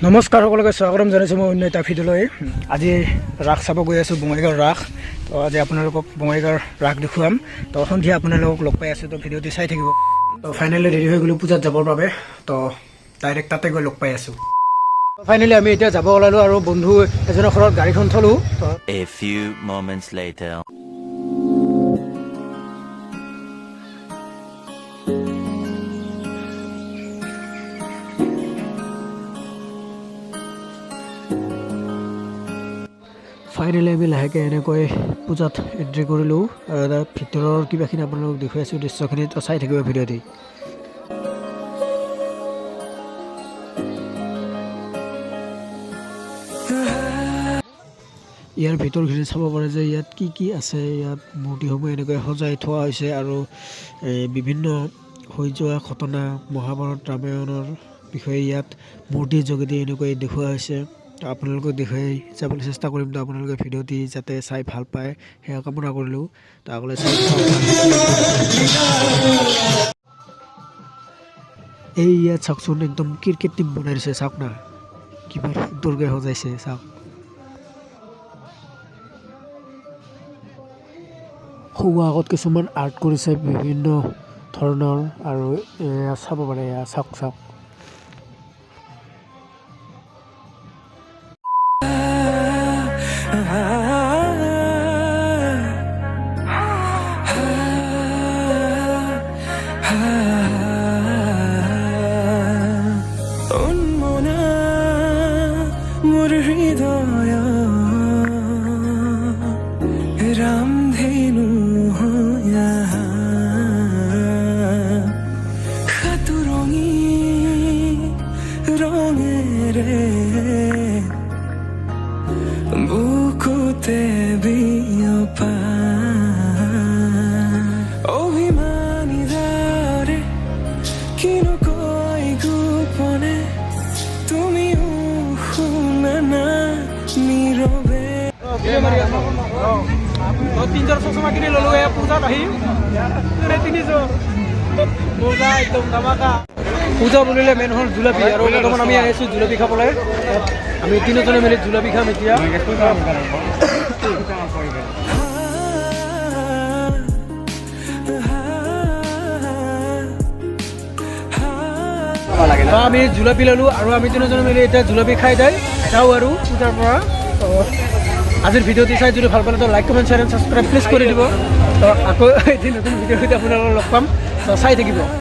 নমস্কাৰ সকলোকে স্বাগতম জনাইছোঁ মই অন্য এটা ভিডিঅ'লৈ। আজি ৰাস চাব গৈ আছোঁ, বঙাইগাঁৱৰ ৰাস। তো আজি আপোনালোকক বঙাইগাঁৱৰ ৰাস দেখুৱাম। তো সন্ধিয়া আপোনালোকক লগ পাই আছোঁ, তো ভিডিঅ'টি চাই থাকিব। তো ফাইনেলি ৰেডি হৈ গ'লোঁ পূজাত যাবৰ বাবে। তো ডাইৰেক্ট তাতে গৈ লগ পাই আছোঁ। ফাইনেলি আমি এতিয়া যাব ওলালোঁ আৰু বন্ধু এজনৰ ঘৰত গাড়ীখন থলোঁ। A few moments later. Finally আমি লাহেকৈ এনেকৈ পূজাত এণ্ট্ৰি কৰিলোঁ। ভিতৰৰ কিবাখিনি আপোনালোকক দেখুৱাই আছোঁ, দৃশ্যখিনি তো চাই থাকিব ভিডিঅ'টি। ইয়াৰ ভিতৰখিনি চাব পাৰে যে ইয়াত কি কি আছে। ইয়াত মূৰ্তিসমূহ এনেকৈ সজাই থোৱা হৈছে আৰু বিভিন্ন হৈ যোৱা ঘটনা মহাভাৰত ৰামায়ণৰ বিষয়ে ইয়াত মূৰ্তিৰ যোগেদি এনেকৈ দেখুওৱা হৈছে। তো আপোনালোকক দেখুৱাই যাবলৈ চেষ্টা কৰিম। তো আপোনালোকে ভিডিঅ'টি যাতে চাই ভাল পায় সেয়া কামনা কৰিলোঁ। তো আগলৈ চাই এই ইয়াত চাওকচোন, একদম ক্ৰিকেট টিম বনাই দিছে। চাওক না কিবা সুন্দৰকৈ সজাইছে, চাওক। শোৱা আগত কিছুমান আৰ্ট কৰিছে বিভিন্ন ধৰণৰ আৰু এয়া চাব পাৰে, এয়া চাওক চাওক। মোর হৃদয় রামধেনু হইয়া খাতুরঙি রঙেরে বুকুতে বিয়পা অভিমানী দারে কিনো কই গোপনে তুমিও শুনা নীরবে। তিনজন চশমা কিনি ল'লোঁ এয়া পূজাত আহি কিনিছোঁ। পূজা একদম ধামাকা। পূজা বুলিলে মেইন হ'ল জুলেপি, আৰু বৰ্তমান আমি আহিছোঁ জুলেপি খাবলৈ। আমি তিনিজনে মিলি জুলেপি খাম এতিয়া। আমি জুলেপি ল'লোঁ আৰু আমি তিনিজনে মিলি এতিয়া জুলেপি খাই যাওঁ আৰু পূজাৰ পৰা। আজিৰ ভিডিঅ'টি চাই যদি ভাল পালে তো like comment share and subscribe please কৰি দিব। তো আকৌ এদিন নতুন ভিডিঅ'ত আপোনালোকক লগ পাম, তো চাই থাকিব।